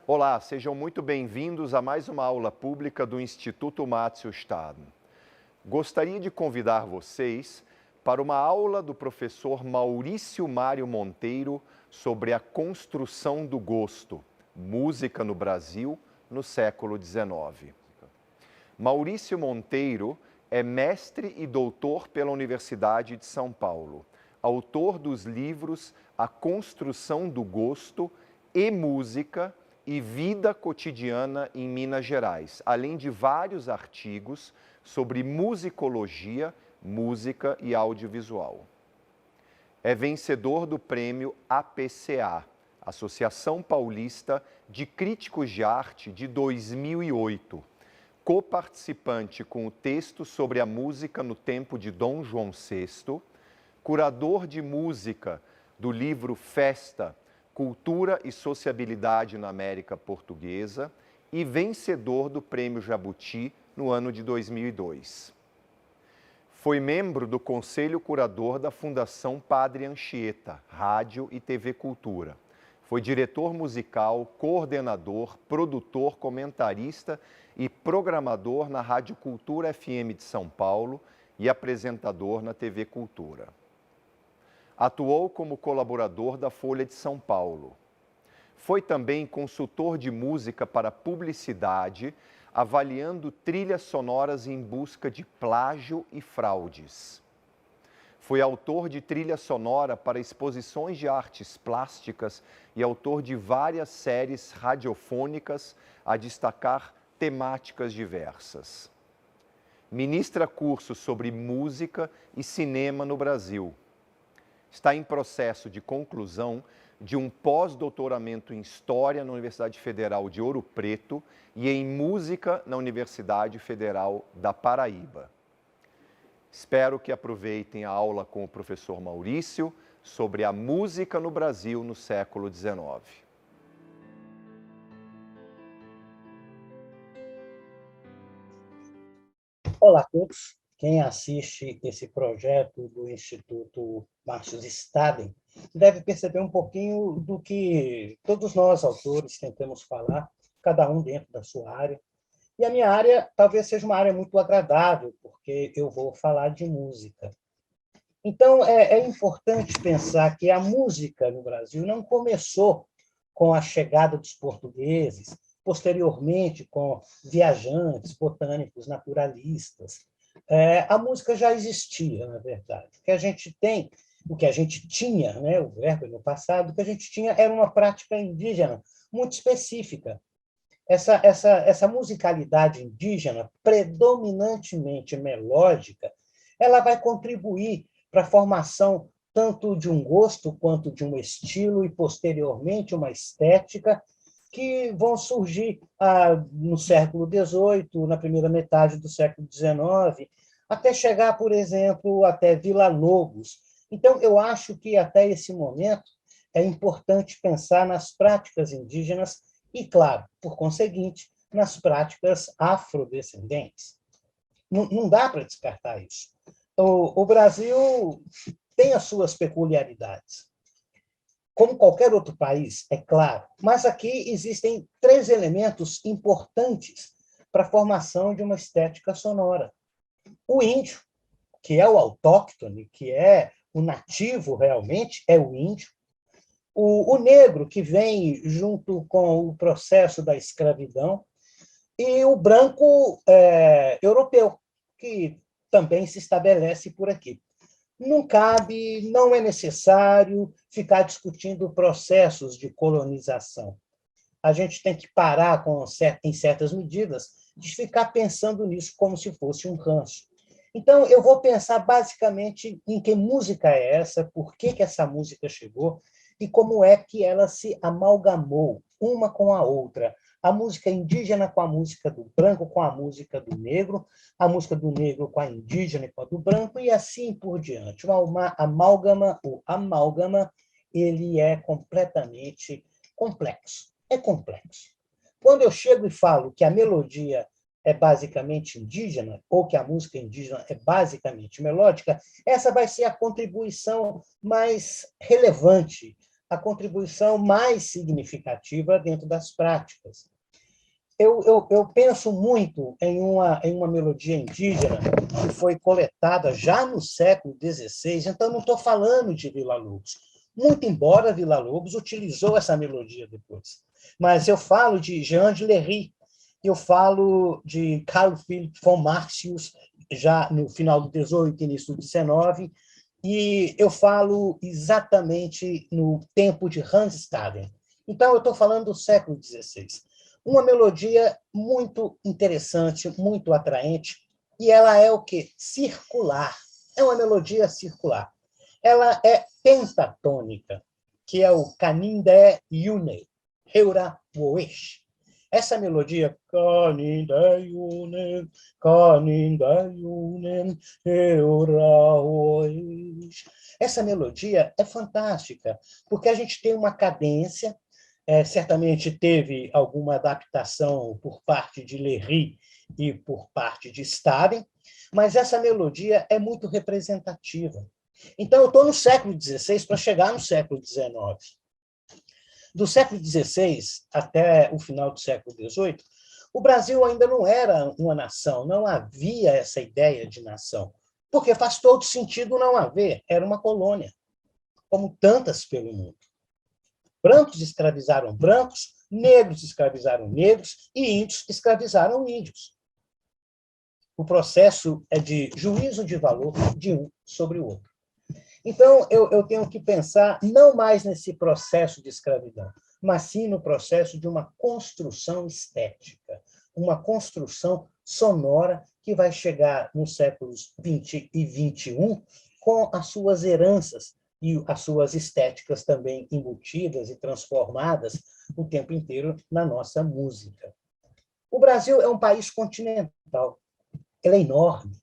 Olá, sejam muito bem-vindos a mais uma aula pública do Instituto Matsushita. Gostaria de convidar vocês para uma aula do professor Maurício Mário Monteiro sobre a construção do gosto, música no Brasil no século XIX. Maurício Monteiro é mestre e doutor pela Universidade de São Paulo, autor dos livros A Construção do Gosto e Música e Vida Cotidiana em Minas Gerais, além de vários artigos sobre musicologia, música e audiovisual. É vencedor do prêmio APCA, Associação Paulista de Críticos de Arte de 2008, coparticipante com o texto sobre a música no tempo de Dom João VI, curador de música do livro Festa, Cultura e Sociabilidade na América Portuguesa e vencedor do Prêmio Jabuti no ano de 2002. Foi membro do Conselho Curador da Fundação Padre Anchieta, Rádio e TV Cultura. Foi diretor musical, coordenador, produtor, comentarista e programador na Rádio Cultura FM de São Paulo e apresentador na TV Cultura. Atuou como colaborador da Folha de São Paulo. Foi também consultor de música para publicidade, avaliando trilhas sonoras em busca de plágio e fraudes. Foi autor de trilha sonora para exposições de artes plásticas e autor de várias séries radiofônicas, a destacar temáticas diversas. Ministra cursos sobre música e cinema no Brasil. Está em processo de conclusão de um pós-doutoramento em História na Universidade Federal de Ouro Preto e em Música na Universidade Federal da Paraíba. Espero que aproveitem a aula com o professor Maurício sobre a música no Brasil no século XIX. Olá a todos. Quem assiste esse projeto do Instituto Márcio Staden deve perceber um pouquinho do que todos nós, autores, tentamos falar, cada um dentro da sua área. E a minha área talvez seja uma área muito agradável, porque eu vou falar de música. Então, é importante pensar que a música no Brasil não começou com a chegada dos portugueses, posteriormente com viajantes, botânicos, naturalistas. A música já existia, na verdade. O que a gente tinha, né, o verbo no passado, o que a gente tinha era uma prática indígena muito específica. Essa musicalidade indígena, predominantemente melódica, ela vai contribuir para a formação tanto de um gosto quanto de um estilo e, posteriormente, uma estética que vão surgir no século XVIII, na primeira metade do século XIX, até chegar, por exemplo, até Villa-Lobos. Então, eu acho que, até esse momento, é importante pensar nas práticas indígenas e, claro, por conseguinte, nas práticas afrodescendentes. Não dá para descartar isso. O Brasil tem as suas peculiaridades, como qualquer outro país, é claro, mas aqui existem 3 elementos importantes para a formação de uma estética sonora. O índio, que é o autóctone, que é o nativo realmente, é o índio. O negro, que vem junto com o processo da escravidão. E o branco europeu, que também se estabelece por aqui. Não cabe, não é necessário ficar discutindo processos de colonização. A gente tem que parar, em certas medidas, de ficar pensando nisso como se fosse um ranço. Então, eu vou pensar basicamente em que música é essa, por que essa música chegou e como é que ela se amalgamou uma com a outra. A música indígena com a música do branco, com a música do negro, a música do negro com a indígena e com a do branco, e assim por diante. O amálgama, ele é completamente complexo. É complexo. Quando eu chego e falo que a melodia é basicamente indígena, ou que a música indígena é basicamente melódica, essa vai ser a contribuição mais relevante, a contribuição mais significativa dentro das práticas. Eu penso muito em uma melodia indígena que foi coletada já no século XVI, então não estou falando de Villa-Lobos, muito embora Villa-Lobos utilizou essa melodia depois. Mas eu falo de Jean de Lery, eu falo de Carl Philipp von Martius, já no final do XVIII, início do XIX, e eu falo exatamente no tempo de Hans Staden. Então, eu estou falando do século XVI. Uma melodia muito interessante, muito atraente, e ela é o quê? Circular. É uma melodia circular. Ela é pentatônica, que é o Canindé Yune, Heura Woesh. Essa melodia, Canindé Yune, Canindé Yune, Heura Woesh. Essa melodia é fantástica, porque a gente tem uma cadência, certamente teve alguma adaptação por parte de Lery e por parte de Staden, mas essa melodia é muito representativa. Então, eu estou no século XVI para chegar no século XIX. Do século XVI até o final do século XVIII, o Brasil ainda não era uma nação, não havia essa ideia de nação, porque faz todo sentido não haver, era uma colônia, como tantas pelo mundo. Brancos escravizaram brancos, negros escravizaram negros e índios escravizaram índios. O processo é de juízo de valor de um sobre o outro. Então, eu tenho que pensar não mais nesse processo de escravidão, mas sim no processo de uma construção estética, uma construção sonora que vai chegar nos séculos XX e XXI com as suas heranças e as suas estéticas também embutidas e transformadas o tempo inteiro na nossa música. O Brasil é um país continental, ele é enorme.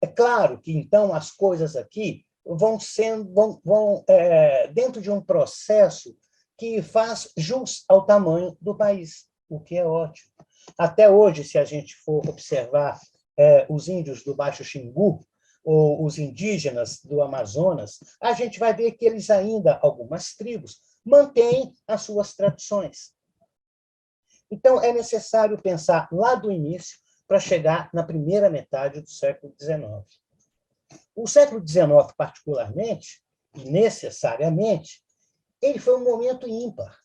É claro que, então, as coisas aqui vão dentro de um processo que faz jus ao tamanho do país, o que é ótimo. Até hoje, se a gente for observar os índios do Baixo Xingu, ou os indígenas do Amazonas, a gente vai ver que eles ainda, algumas tribos, mantêm as suas tradições. Então, é necessário pensar lá do início para chegar na primeira metade do século XIX. O século XIX, particularmente, e necessariamente, ele foi um momento ímpar.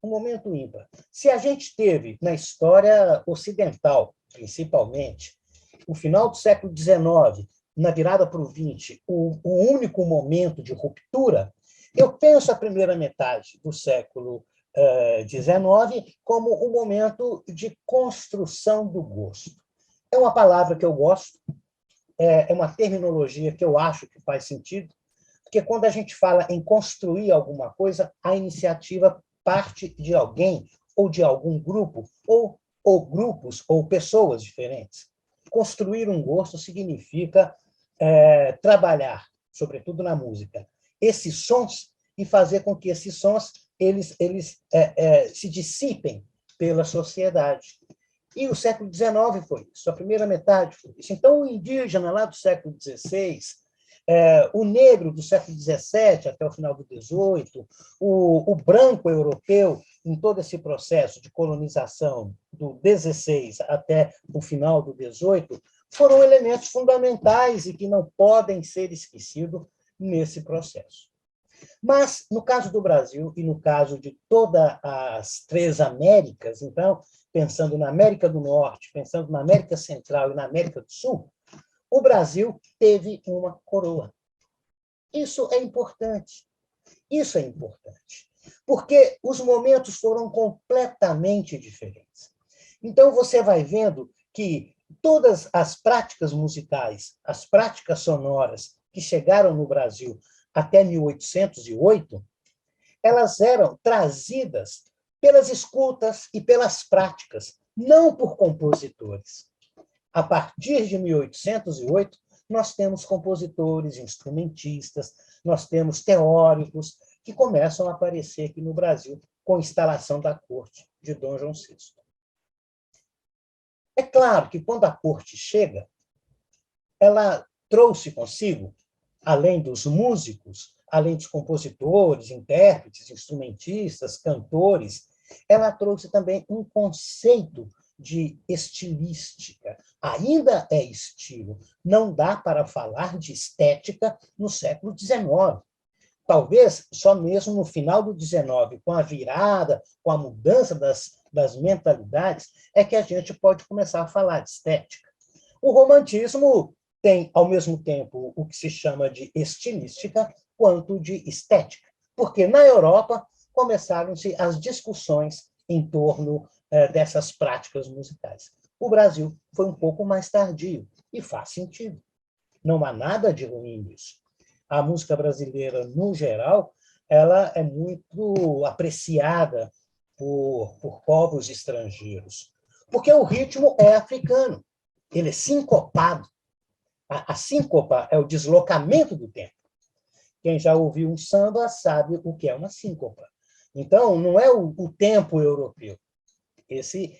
Um momento ímpar. Se a gente teve, na história ocidental, principalmente, o final do século XIX, na virada para o XX, o único momento de ruptura, eu penso a primeira metade do século XIX como um momento de construção do gosto. É uma palavra que eu gosto, é uma terminologia que eu acho que faz sentido, porque quando a gente fala em construir alguma coisa, a iniciativa parte de alguém ou de algum grupo, ou grupos, ou pessoas diferentes. Construir um gosto significa trabalhar, sobretudo na música, esses sons e fazer com que esses sons eles se dissipem pela sociedade. E o século XIX foi isso, a primeira metade foi isso. Então, o indígena lá do século XVI, o negro do século XVII até o final do XVIII, o branco europeu, em todo esse processo de colonização do XVI até o final do XVIII, foram elementos fundamentais e que não podem ser esquecidos nesse processo. Mas, no caso do Brasil e no caso de todas as três Américas, então, pensando na América do Norte, pensando na América Central e na América do Sul, o Brasil teve uma coroa. Isso é importante. Isso é importante. Porque os momentos foram completamente diferentes. Então, você vai vendo que todas as práticas musicais, as práticas sonoras que chegaram no Brasil até 1808, elas eram trazidas pelas escutas e pelas práticas, não por compositores. A partir de 1808, nós temos compositores, instrumentistas, nós temos teóricos que começam a aparecer aqui no Brasil com a instalação da corte de Dom João VI. É claro que, quando a corte chega, ela trouxe consigo, além dos músicos, além dos compositores, intérpretes, instrumentistas, cantores, ela trouxe também um conceito de estilística. Ainda é estilo. Não dá para falar de estética no século XIX. Talvez só mesmo no final do XIX, com a virada, com a mudança das mentalidades, é que a gente pode começar a falar de estética. O romantismo tem, ao mesmo tempo, o que se chama de estilística, quanto de estética, porque na Europa começaram-se as discussões em torno dessas práticas musicais. O Brasil foi um pouco mais tardio, e faz sentido. Não há nada de ruim nisso. A música brasileira, no geral, ela é muito apreciada por povos estrangeiros, porque o ritmo é africano, ele é sincopado. A síncopa é o deslocamento do tempo. Quem já ouviu um samba sabe o que é uma síncopa. Então, não é o tempo europeu. Esse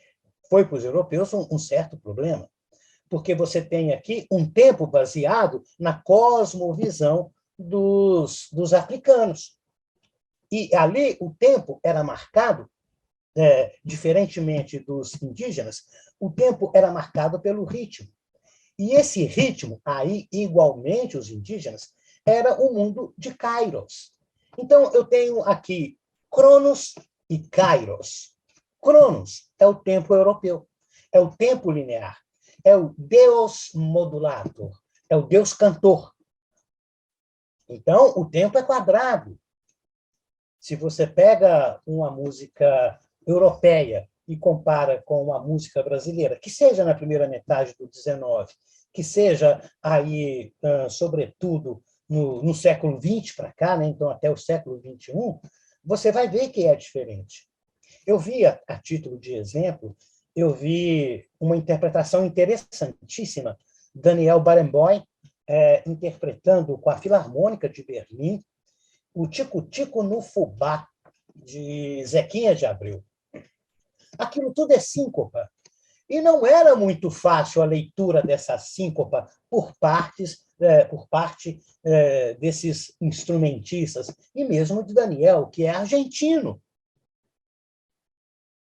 foi para os europeus um certo problema, porque você tem aqui um tempo baseado na cosmovisão dos africanos. E ali o tempo era marcado, diferentemente dos indígenas, o tempo era marcado pelo ritmo. E esse ritmo, aí, igualmente os indígenas, era o mundo de Kairos. Então, eu tenho aqui Cronos e Kairos. Cronos é o tempo europeu, é o tempo linear, é o Deus modulator, é o Deus cantor. Então, o tempo é quadrado. Se você pega uma música europeia e compara com uma música brasileira, que seja na primeira metade do XIX, que seja aí, sobretudo, no século XX para cá, né? Então até o século XXI, você vai ver que é diferente. Eu vi, a título de exemplo, eu vi uma interpretação interessantíssima, Daniel Barenboim, interpretando com a Filarmônica de Berlim o Tico-Tico no Fubá, de Zequinha de Abreu. Aquilo tudo é síncopa. E não era muito fácil a leitura dessa síncopa por parte desses instrumentistas, e mesmo de Daniel, que é argentino.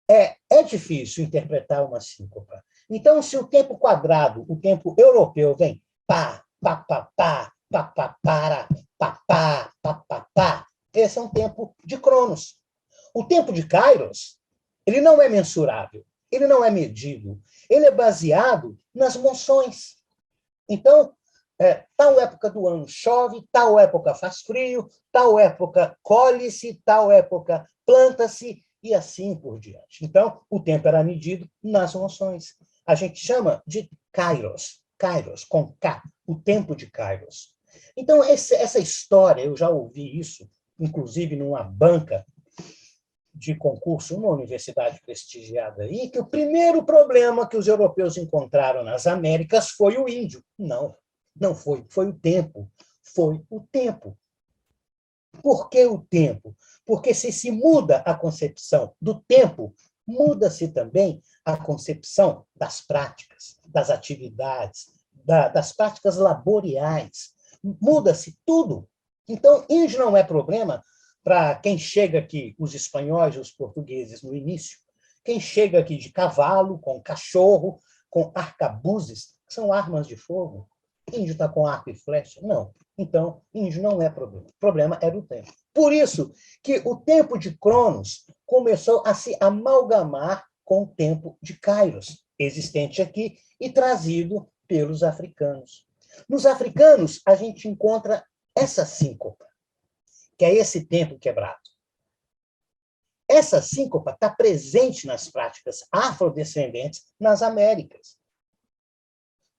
É difícil interpretar uma síncopa. Então, se o tempo quadrado, o tempo europeu, vem pá, pá, pá, pá, pá, pá, para, pá, pá, pá, pá, pá, esse é um tempo de Cronos. O tempo de Kairos, ele não é mensurável, ele não é medido, ele é baseado nas moções. Então, tal época do ano chove, tal época faz frio, tal época colhe-se, tal época planta-se, e assim por diante. Então, o tempo era medido nas moções. A gente chama de Kairos, Kairos, com K, o tempo de Kairos. Então, essa história, eu já ouvi isso, inclusive numa banca de concurso, uma universidade prestigiada aí, que o primeiro problema que os europeus encontraram nas Américas foi o índio. Não, não foi. Foi o tempo. Foi o tempo. Por que o tempo? Porque se muda a concepção do tempo, muda-se também a concepção das práticas, das atividades, das práticas laboriais. Muda-se tudo. Então, índio não é problema para quem chega aqui, os espanhóis e os portugueses no início, quem chega aqui de cavalo, com cachorro, com arcabuzes, que são armas de fogo. Índio está com arco e flecha? Não. Então, índio não é problema. O problema era o tempo. Por isso que o tempo de Cronos começou a se amalgamar com o tempo de Kairos, existente aqui e trazido pelos africanos. Nos africanos, a gente encontra essa síncopa, que é esse tempo quebrado. Essa síncopa está presente nas práticas afrodescendentes nas Américas.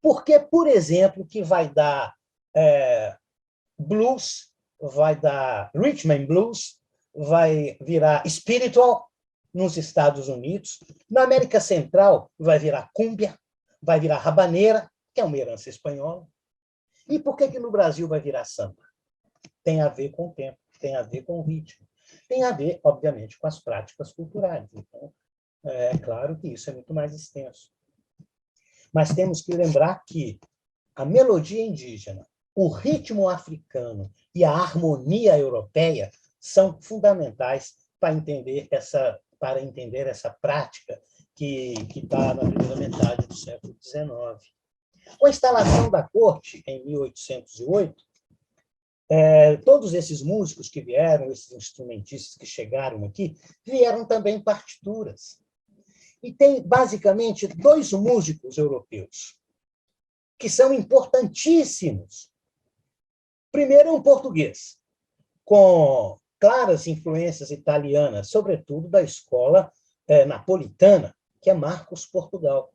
Porque, por exemplo, que vai dar blues, vai dar rhythm and blues, vai virar spiritual nos Estados Unidos. Na América Central vai virar cúmbia, vai virar rabaneira, que é uma herança espanhola. E por que no Brasil vai virar samba? Tem a ver com o tempo, tem a ver com o ritmo, tem a ver, obviamente, com as práticas culturais. Então, é claro que isso é muito mais extenso. Mas temos que lembrar que a melodia indígena o ritmo africano e a harmonia europeia são fundamentais para entender essa prática que está na primeira metade do século XIX. Com a instalação da corte, em 1808, todos esses músicos que vieram, esses instrumentistas que chegaram aqui, vieram também partituras. E tem, basicamente, dois músicos europeus que são importantíssimos. Primeiro é um português, com claras influências italianas, sobretudo da escola napolitana, que é Marcos Portugal.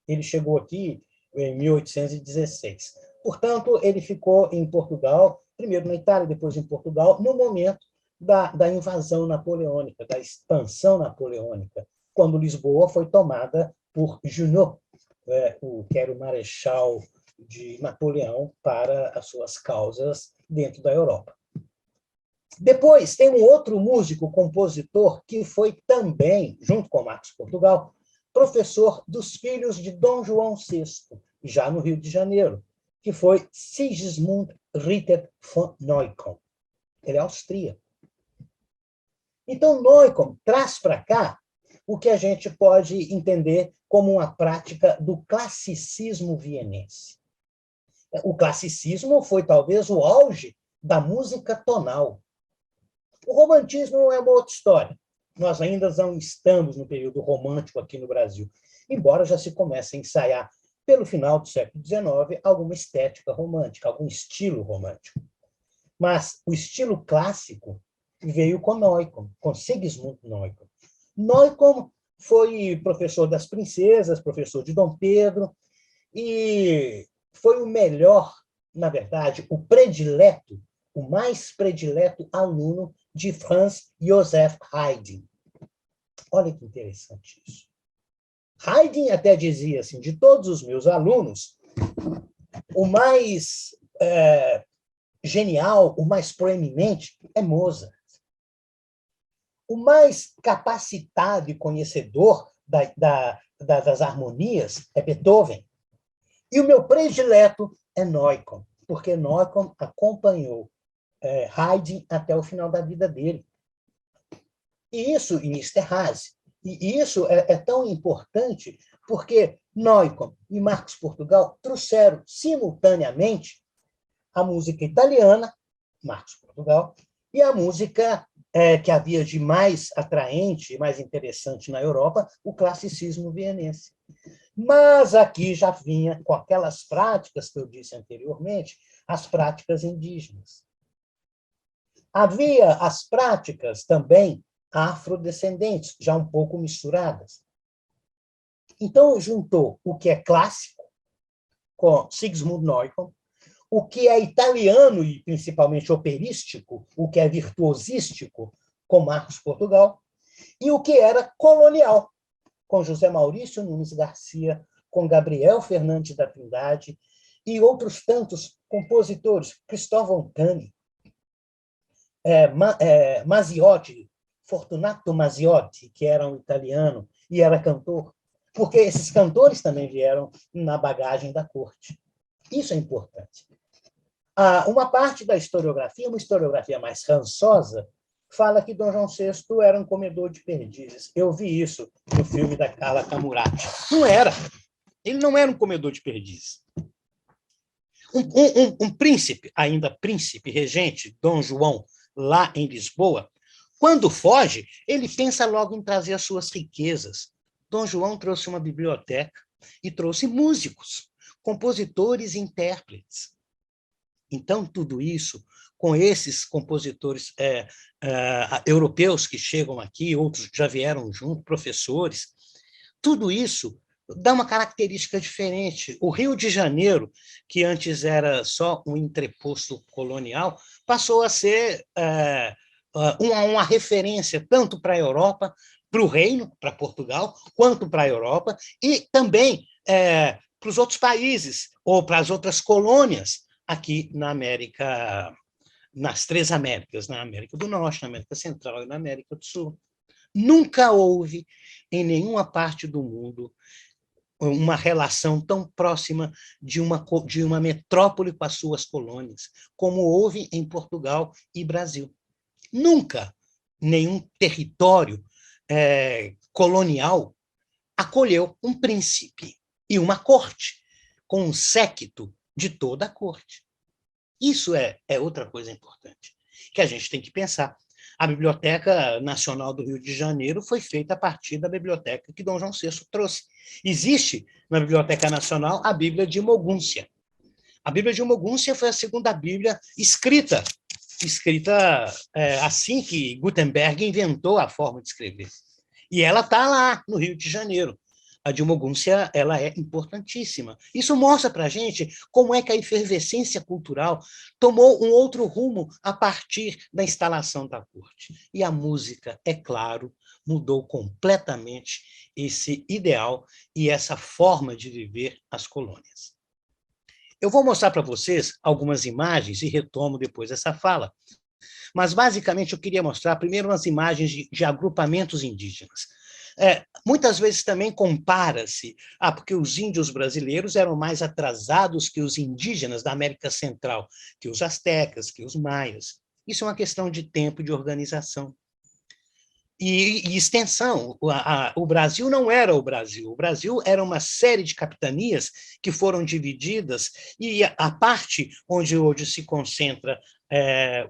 Ele chegou aqui em 1816. Portanto, ele ficou em Portugal, primeiro na Itália, depois em Portugal, no momento da invasão napoleônica, da expansão napoleônica, quando Lisboa foi tomada por Junot, que era o marechal de Napoleão para as suas causas dentro da Europa. Depois, tem um outro músico, compositor, que foi também, junto com Marcos Portugal, professor dos filhos de Dom João VI, já no Rio de Janeiro, que foi Sigismund Ritter von Neukomm. Ele é austríaco. Então, Neukomm traz para cá o que a gente pode entender como uma prática do classicismo vienense. O classicismo foi talvez o auge da música tonal. O romantismo é uma outra história. Nós ainda não estamos no período romântico aqui no Brasil, embora já se comece a ensaiar, pelo final do século XIX, alguma estética romântica, algum estilo romântico. Mas o estilo clássico veio com Neukomm, com Sigismund Neukomm. Neukomm foi professor das princesas, professor de Dom Pedro, e foi o melhor, na verdade, o predileto, o mais predileto aluno de Franz Joseph Haydn. Olha que interessante isso. Haydn até dizia assim, de todos os meus alunos, o mais genial, o mais proeminente é Mozart. O mais capacitado e conhecedor das harmonias é Beethoven. E o meu predileto é Neukomm, porque Neukomm acompanhou Haydn até o final da vida dele. E isso em Esterházy. E isso é tão importante porque Neukomm e Marcos Portugal trouxeram simultaneamente a música italiana, Marcos Portugal, e a música que havia de mais atraente e mais interessante na Europa, o classicismo vienense. Mas aqui já vinha com aquelas práticas que eu disse anteriormente, as práticas indígenas. Havia as práticas também afrodescendentes, já um pouco misturadas. Então, juntou o que é clássico, com Sigismund Neukomm, o que é italiano e principalmente operístico, o que é virtuosístico, com Marcos Portugal, e o que era colonial, com José Maurício Nunes Garcia, com Gabriel Fernandes da Trindade e outros tantos compositores, Cristóvão Cani, Maziotti, Fortunato Maziotti, que era um italiano e era cantor, porque esses cantores também vieram na bagagem da corte. Isso é importante. Uma parte da historiografia, uma historiografia mais rançosa, fala que Dom João VI era um comedor de perdizes. Eu vi isso no filme da Carla Camurati. Não era. Ele não era um comedor de perdizes. Um príncipe, ainda príncipe regente, Dom João, lá em Lisboa, quando foge, ele pensa logo em trazer as suas riquezas. Dom João trouxe uma biblioteca e trouxe músicos, compositores e intérpretes. Então, tudo isso, com esses compositores europeus que chegam aqui, outros já vieram junto, professores, tudo isso dá uma característica diferente. O Rio de Janeiro, que antes era só um entreposto colonial, passou a ser uma referência tanto para a Europa, para o Reino, para Portugal, quanto para a Europa, e também para os outros países, ou para as outras colônias, aqui na América, nas três Américas, na América do Norte, na América Central e na América do Sul. Nunca houve, em nenhuma parte do mundo, uma relação tão próxima de uma metrópole com as suas colônias, como houve em Portugal e Brasil. Nunca nenhum território colonial acolheu um príncipe e uma corte, com um séquito de toda a corte. Isso é outra coisa importante, que a gente tem que pensar. A Biblioteca Nacional do Rio de Janeiro foi feita a partir da biblioteca que Dom João VI trouxe. Existe na Biblioteca Nacional a Bíblia de Mogúncia. A Bíblia de Mogúncia foi a segunda Bíblia escrita assim que Gutenberg inventou a forma de escrever. E ela está lá, no Rio de Janeiro. A de Mogúncia, ela é importantíssima. Isso mostra para a gente como é que a efervescência cultural tomou um outro rumo a partir da instalação da corte. E a música, é claro, mudou completamente esse ideal e essa forma de viver as colônias. Eu vou mostrar para vocês algumas imagens e retomo depois essa fala. Mas, basicamente, eu queria mostrar primeiro umas imagens de agrupamentos indígenas. Muitas vezes também compara-se, porque os índios brasileiros eram mais atrasados que os indígenas da América Central, que os astecas, que os maias. Isso é uma questão de tempo e de organização. E extensão. O Brasil não era o Brasil. O Brasil era uma série de capitanias que foram divididas, e a parte onde hoje se concentra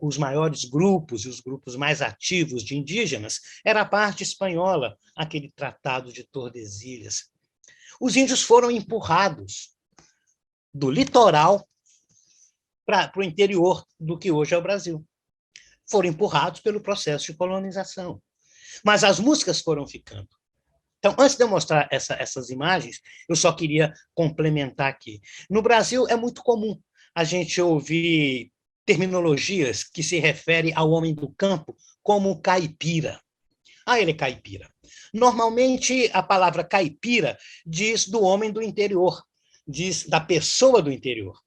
os maiores grupos e os grupos mais ativos de indígenas era a parte espanhola, aquele Tratado de Tordesilhas. Os índios foram empurrados do litoral para o interior do que hoje é o Brasil. Foram empurrados pelo processo de colonização. Mas as músicas foram ficando. Então, antes de eu mostrar essas imagens, eu só queria complementar aqui. No Brasil, é muito comum a gente ouvir terminologias que se referem ao homem do campo como caipira. Ele é caipira. Normalmente, a palavra caipira diz do homem do interior, diz da pessoa do interior.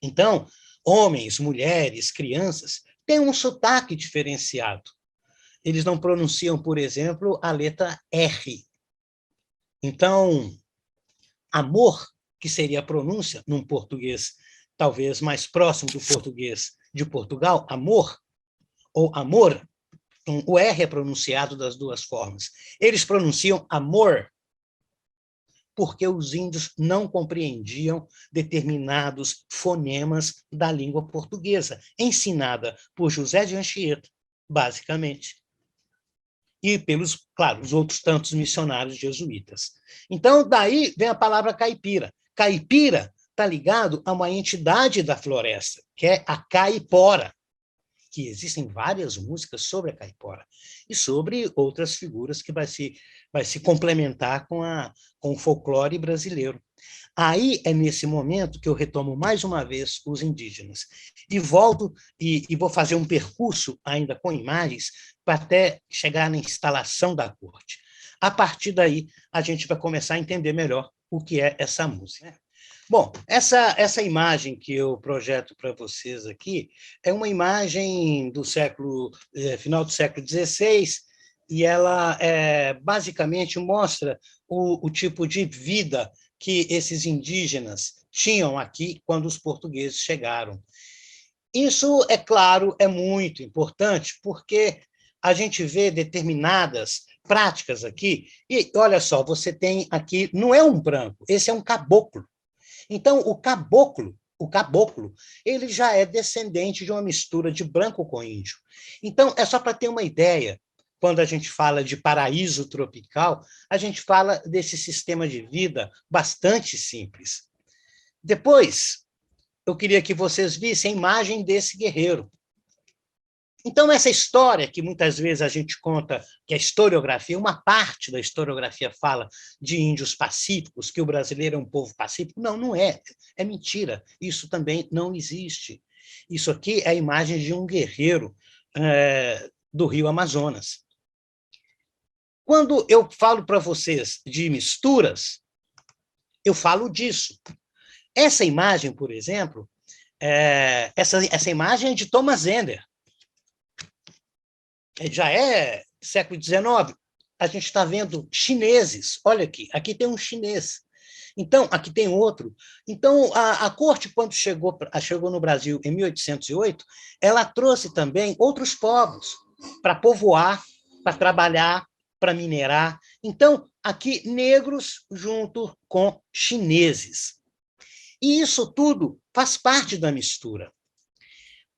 Então, homens, mulheres, crianças têm um sotaque diferenciado. Eles não pronunciam, por exemplo, a letra R. Então, amor, que seria a pronúncia num português talvez mais próximo do português de Portugal, amor, ou amor, o R é pronunciado das duas formas. Eles pronunciam amor, porque os índios não compreendiam determinados fonemas da língua portuguesa, ensinada por José de Anchieta, basicamente. E pelos, claro, os outros tantos missionários jesuítas. Então, daí vem a palavra caipira. Caipira está ligado a uma entidade da floresta, que é a caipora, que existem várias músicas sobre a caipora, e sobre outras figuras que vai se complementar com o folclore brasileiro. Aí é nesse momento que eu retomo mais uma vez os indígenas. E volto e vou fazer um percurso ainda com imagens para até chegar na instalação da corte. A partir daí, a gente vai começar a entender melhor o que é essa música. Bom, essa imagem que eu projeto para vocês aqui é uma imagem do final do século XVI, e ela basicamente mostra o tipo de vida que esses indígenas tinham aqui quando os portugueses chegaram. Isso, é claro, é muito importante, porque a gente vê determinadas práticas aqui, e olha só, você tem aqui, não é um branco, esse é um caboclo. Então, o caboclo, ele já é descendente de uma mistura de branco com índio. Então, é só para ter uma ideia, quando a gente fala de paraíso tropical, a gente fala desse sistema de vida bastante simples. Depois, eu queria que vocês vissem a imagem desse guerreiro. Então, essa história que muitas vezes a gente conta, que a historiografia, uma parte da historiografia fala de índios pacíficos, que o brasileiro é um povo pacífico. Não, não é. É mentira. Isso também não existe. Isso aqui é a imagem de um guerreiro do Rio Amazonas. Quando eu falo para vocês de misturas, eu falo disso. Essa imagem, por exemplo, essa imagem é de Thomas Ender. Já século XIX. A gente está vendo chineses. Olha aqui tem um chinês. Então, aqui tem outro. Então, a corte, quando chegou no Brasil em 1808, ela trouxe também outros povos para povoar, para trabalhar, para minerar. Então, aqui, negros junto com chineses. E isso tudo faz parte da mistura.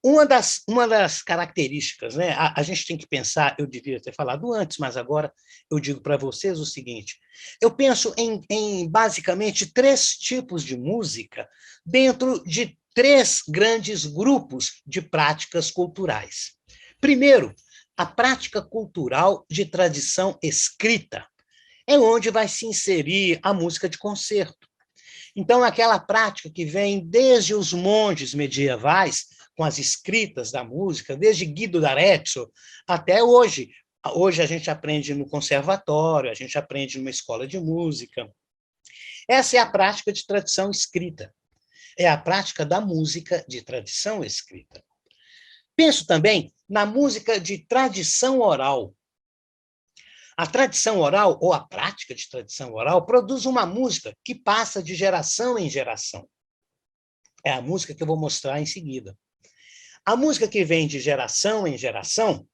Uma das características, né? A gente tem que pensar, eu devia ter falado antes, mas agora eu digo para vocês o seguinte: eu penso em basicamente 3 tipos de música dentro de 3 grandes grupos de práticas culturais. Primeiro, a prática cultural de tradição escrita, é onde vai se inserir a música de concerto. Então, aquela prática que vem desde os monges medievais, com as escritas da música, desde Guido d'Arezzo até hoje. Hoje a gente aprende no conservatório, a gente aprende numa escola de música. Essa é a prática de tradição escrita. É a prática da música de tradição escrita. Penso também na música de tradição oral. A tradição oral, ou a prática de tradição oral, produz uma música que passa de geração em geração. É a música que eu vou mostrar em seguida. A música que vem de geração em geração,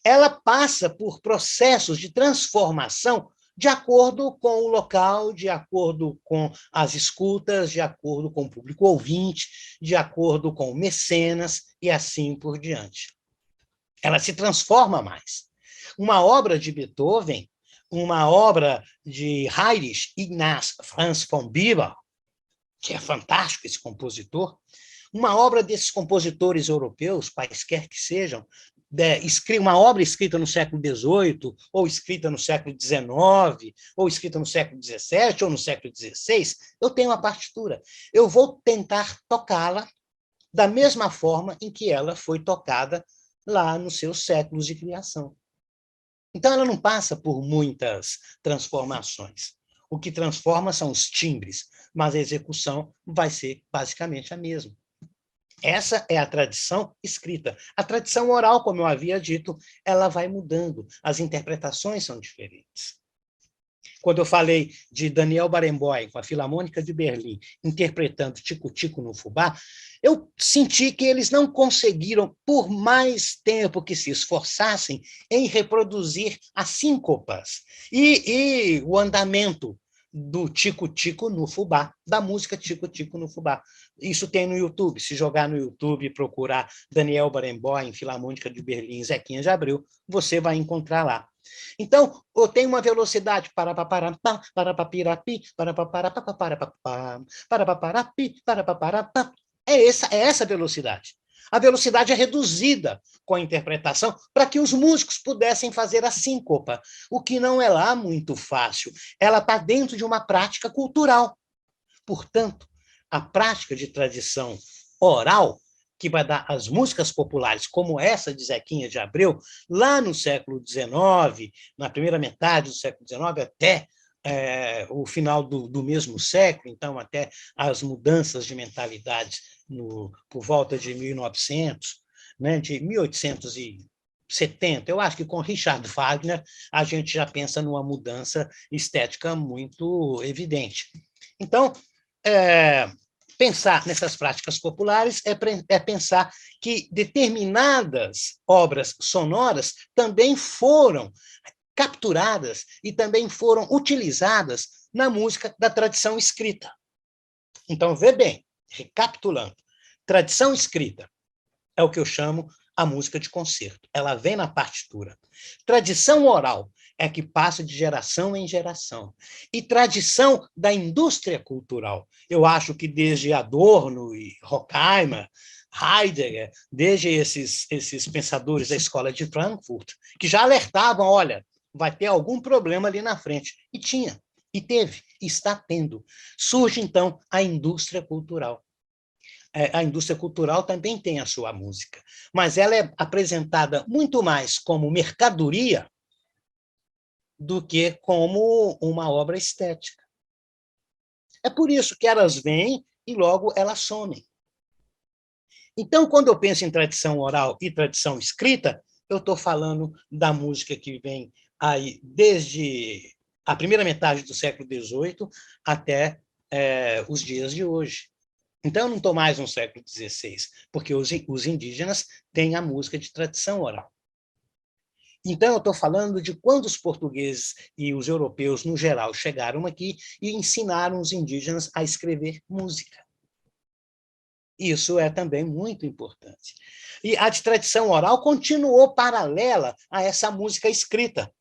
ela passa por processos de transformação de acordo com o local, de acordo com as escutas, de acordo com o público ouvinte, de acordo com o mecenas e assim por diante. Ela se transforma mais. Uma obra de Beethoven, uma obra de Heinrich Ignaz Franz von Bieber, que é fantástico esse compositor, uma obra desses compositores europeus, quaisquer que sejam, uma obra escrita no século XVIII, ou escrita no século XIX, ou escrita no século XVII, ou no século XVI, eu tenho uma partitura. Eu vou tentar tocá-la da mesma forma em que ela foi tocada lá nos seus séculos de criação. Então, ela não passa por muitas transformações. O que transforma são os timbres, mas a execução vai ser basicamente a mesma. Essa é a tradição escrita. A tradição oral, como eu havia dito, ela vai mudando. As interpretações são diferentes. Quando eu falei de Daniel Barenboim, com a Filarmônica de Berlim, interpretando Tico-Tico no fubá, eu senti que eles não conseguiram, por mais tempo que se esforçassem, em reproduzir as síncopas e o andamento do Tico-Tico no fubá, da música Tico-Tico no fubá. Isso tem no YouTube. Se jogar no YouTube e procurar Daniel Barenboim, Filarmônica de Berlim, Zequinha de Abreu, você vai encontrar lá. Então, eu tenho uma velocidade é essa velocidade. A velocidade é reduzida com a interpretação para que os músicos pudessem fazer a síncopa, o que não é lá muito fácil. Ela está dentro de uma prática cultural. Portanto, a prática de tradição oral, que vai dar as músicas populares, como essa de Zequinha de Abreu, lá no século XIX, na primeira metade do século XIX, até o final do mesmo século, então até as mudanças de mentalidades por volta de 1900, né, de 1870, eu acho que com Richard Wagner a gente já pensa numa mudança estética muito evidente. Então, pensar nessas práticas populares é pensar que determinadas obras sonoras também foram capturadas e também foram utilizadas na música da tradição escrita. Então, vê bem, recapitulando, tradição escrita é o que eu chamo a música de concerto. Ela vem na partitura. Tradição oral é que passa de geração em geração. E tradição da indústria cultural. Eu acho que desde Adorno e Horkheimer, Heidegger, desde esses pensadores da escola de Frankfurt, que já alertavam, olha, vai ter algum problema ali na frente. E tinha, e teve, e está tendo. Surge, então, a indústria cultural. A indústria cultural também tem a sua música, mas ela é apresentada muito mais como mercadoria do que como uma obra estética. É por isso que elas vêm e logo elas somem. Então, quando eu penso em tradição oral e tradição escrita, eu estou falando da música que vem aí desde a primeira metade do século XVIII até os dias de hoje. Então, eu não estou mais no século XVI, porque os indígenas têm a música de tradição oral. Então, eu estou falando de quando os portugueses e os europeus, no geral, chegaram aqui e ensinaram os indígenas a escrever música. Isso é também muito importante. E a de tradição oral continuou paralela a essa música escrita.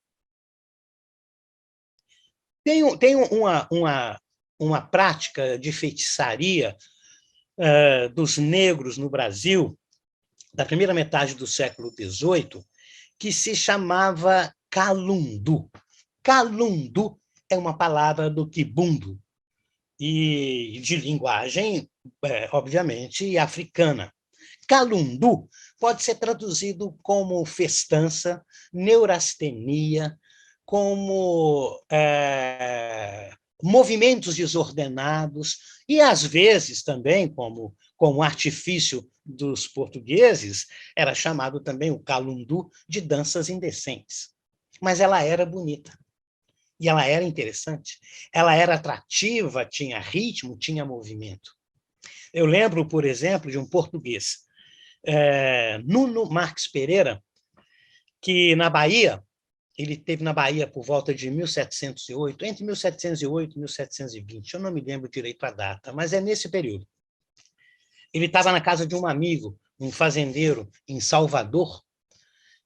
Tem uma prática de feitiçaria dos negros no Brasil, da primeira metade do século XVIII, que se chamava calundu. Calundu é uma palavra do quibundo, e de linguagem, obviamente, africana. Calundu pode ser traduzido como festança, neurastenia, como movimentos desordenados, e, às vezes, também, como artifício dos portugueses, era chamado também o calundu de danças indecentes. Mas ela era bonita. E ela era interessante. Ela era atrativa, tinha ritmo, tinha movimento. Eu lembro, por exemplo, de um português, Nuno Marques Pereira, que na Bahia, ele esteve na Bahia por volta de 1708, entre 1708 e 1720, eu não me lembro direito a data, mas é nesse período. Ele estava na casa de um amigo, um fazendeiro, em Salvador,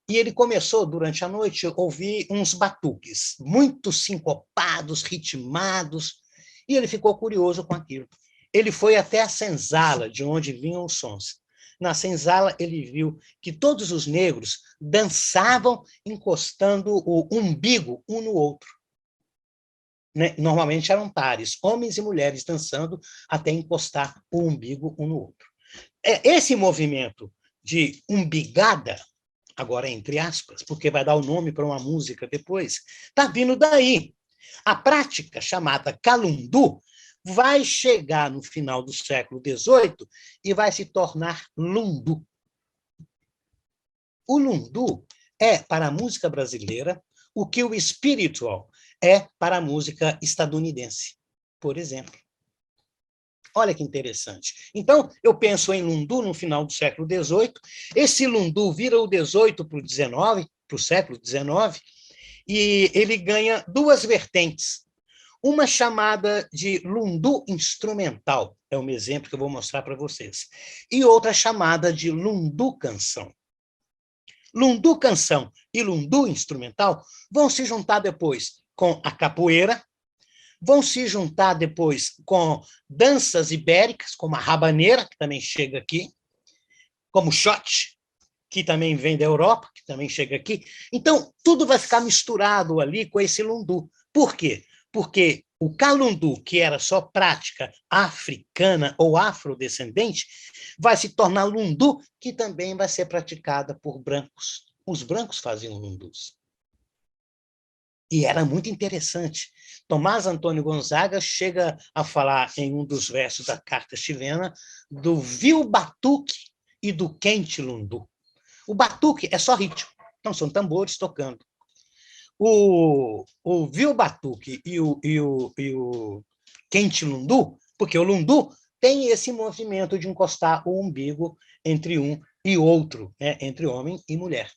e ele começou, durante a noite, a ouvir uns batuques, muito sincopados, ritmados, e ele ficou curioso com aquilo. Ele foi até a senzala, de onde vinham os sons. Na senzala, ele viu que todos os negros dançavam encostando o umbigo um no outro. Normalmente eram pares, homens e mulheres dançando até encostar o umbigo um no outro. Esse movimento de umbigada, agora entre aspas, porque vai dar o nome para uma música depois, está vindo daí. A prática chamada calundu vai chegar no final do século XVIII e vai se tornar lundu. O lundu é, para a música brasileira, o que o spiritual é para a música estadunidense, por exemplo. Olha que interessante. Então, eu penso em lundu no final do século XVIII, esse lundu vira o XVIII para o século XIX, e ele ganha duas vertentes. Uma chamada de lundu instrumental, é um exemplo que eu vou mostrar para vocês, e outra chamada de lundu canção. Lundu canção e lundu instrumental vão se juntar depois com a capoeira, vão se juntar depois com danças ibéricas, como a rabaneira, que também chega aqui, como o shot, que também vem da Europa, que também chega aqui. Então, tudo vai ficar misturado ali com esse lundu. Por quê? Porque o calundu, que era só prática africana ou afrodescendente, vai se tornar lundu, que também vai ser praticada por brancos. Os brancos faziam lundus. E era muito interessante. Tomás Antônio Gonzaga chega a falar em um dos versos da Carta Chilena do viu batuque e do quente lundu. O batuque é só ritmo, então são tambores tocando. O viu batuque e o quente lundu, porque o lundu tem esse movimento de encostar o umbigo entre um e outro, entre homem e mulher.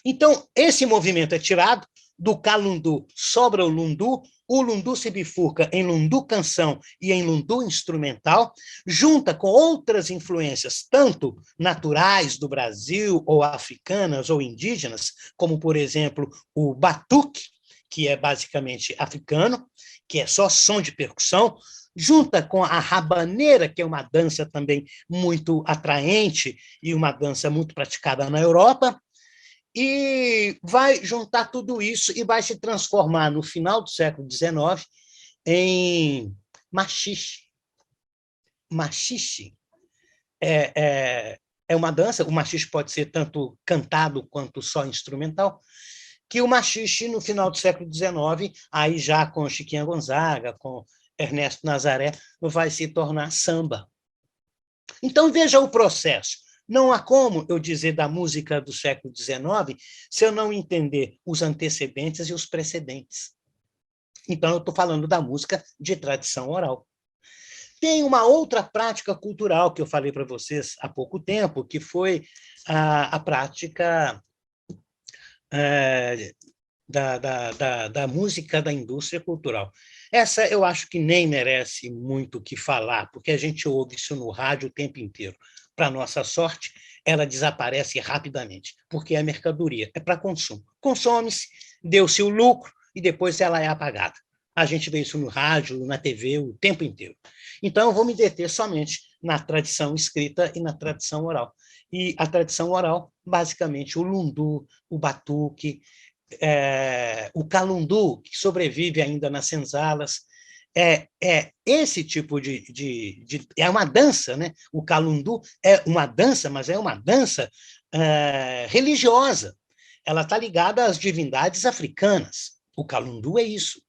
Então, esse movimento é tirado, do calundu sobra o lundu se bifurca em lundu canção e em lundu instrumental, junta com outras influências, tanto naturais do Brasil, ou africanas, ou indígenas, como, por exemplo, o batuque, que é basicamente africano, que é só som de percussão, junta com a rabaneira, que é uma dança também muito atraente e uma dança muito praticada na Europa, e vai juntar tudo isso e vai se transformar, no final do século XIX, em machixe. Machixe é uma dança, o machixe pode ser tanto cantado quanto só instrumental, que o machixe, no final do século XIX, aí já com Chiquinha Gonzaga, com Ernesto Nazaré, vai se tornar samba. Então, veja o processo. Não há como eu dizer da música do século XIX se eu não entender os antecedentes e os precedentes. Então, eu estou falando da música de tradição oral. Tem uma outra prática cultural que eu falei para vocês há pouco tempo, que foi a prática da música da indústria cultural. Essa eu acho que nem merece muito o que falar, porque a gente ouve isso no rádio o tempo inteiro. Para nossa sorte, ela desaparece rapidamente, porque é mercadoria, é para consumo. Consome-se, deu-se o lucro e depois ela é apagada. A gente vê isso no rádio, na TV, o tempo inteiro. Então, eu vou me deter somente na tradição escrita e na tradição oral. E a tradição oral, basicamente, o lundu, o batuque, o calundu, que sobrevive ainda nas senzalas, esse tipo é uma dança, né? O calundu é uma dança, mas é uma dança religiosa. Ela está ligada às divindades africanas. O calundu é isso.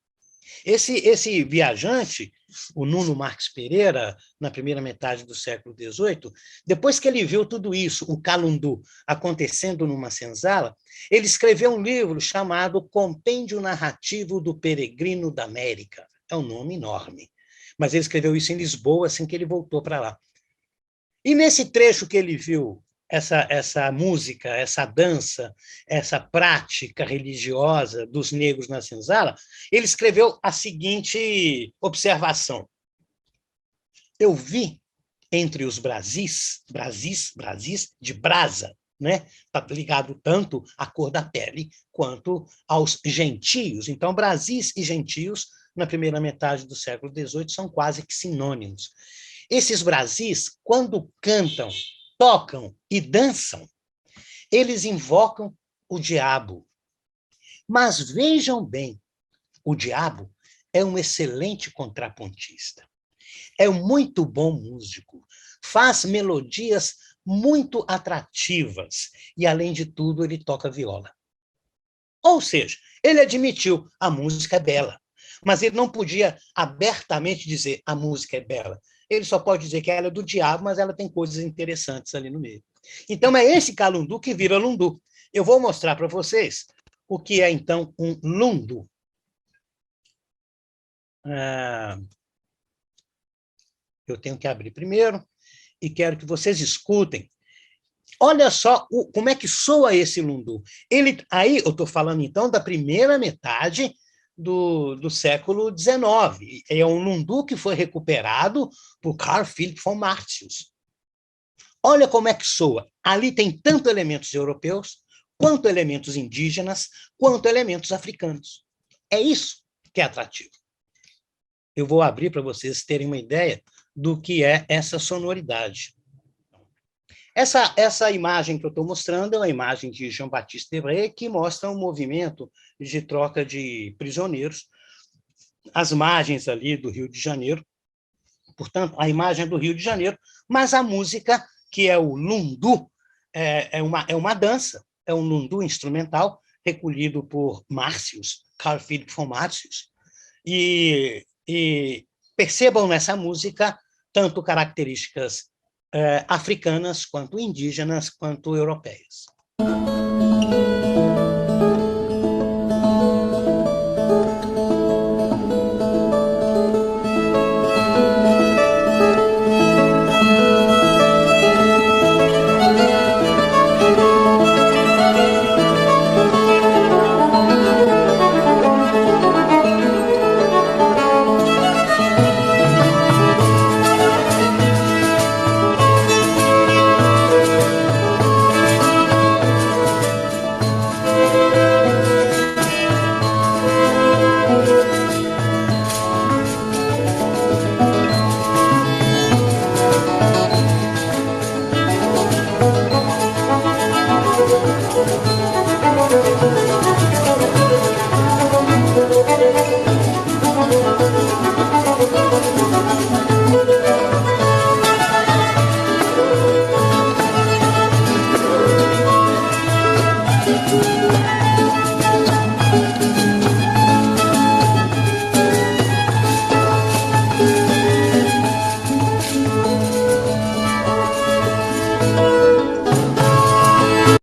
Esse viajante, o Nuno Marques Pereira, na primeira metade do século XVIII, depois que ele viu tudo isso, o calundu, acontecendo numa senzala, ele escreveu um livro chamado Compêndio Narrativo do Peregrino da América. É um nome enorme. Mas ele escreveu isso em Lisboa, assim que ele voltou para lá. E nesse trecho que ele viu essa música, essa dança, essa prática religiosa dos negros na senzala, ele escreveu a seguinte observação: eu vi entre os brasis de brasa, né? Está ligado tanto à cor da pele quanto aos gentios. Então, brasis e gentios, na primeira metade do século XVIII, são quase que sinônimos. Esses brasis, quando cantam, tocam e dançam, eles invocam o diabo. Mas vejam bem, o diabo é um excelente contrapontista. É um muito bom músico. Faz melodias muito atrativas e, além de tudo, ele toca viola. Ou seja, ele admitiu a música é bela, mas ele não podia abertamente dizer a música é bela. Ele só pode dizer que ela é do diabo, mas ela tem coisas interessantes ali no meio. Então, é esse calundu que vira lundu. Eu vou mostrar para vocês o que é, então, um lundu. Eu tenho que abrir primeiro e quero que vocês escutem. Olha só como é que soa esse lundu. Aí eu estou falando, então, da primeira metade do século XIX. É um lundu que foi recuperado por Carl Philipp von Martius. Olha como é que soa. Ali tem tanto elementos europeus, quanto elementos indígenas, quanto elementos africanos. É isso que é atrativo. Eu vou abrir para vocês terem uma ideia do que é essa sonoridade. Essa imagem que eu estou mostrando é uma imagem de Jean-Baptiste Debré, que mostra um movimento de troca de prisioneiros às margens ali do Rio de Janeiro. Portanto, a imagem é do Rio de Janeiro, mas a música, que é o lundu, é uma dança, é um lundu instrumental recolhido por Martius, Carl Philipp von Martius. E percebam nessa música tanto características africanas, quanto indígenas, quanto europeias.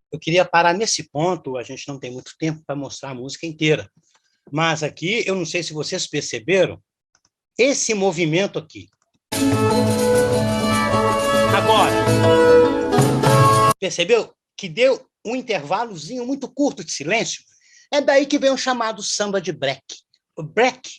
Eu queria parar nesse ponto, a gente não tem muito tempo para mostrar a música inteira, Mas aqui, eu não sei se vocês perceberam, esse movimento aqui. Agora, percebeu que deu um intervalozinho muito curto de silêncio? É daí que vem o chamado samba de break. O break,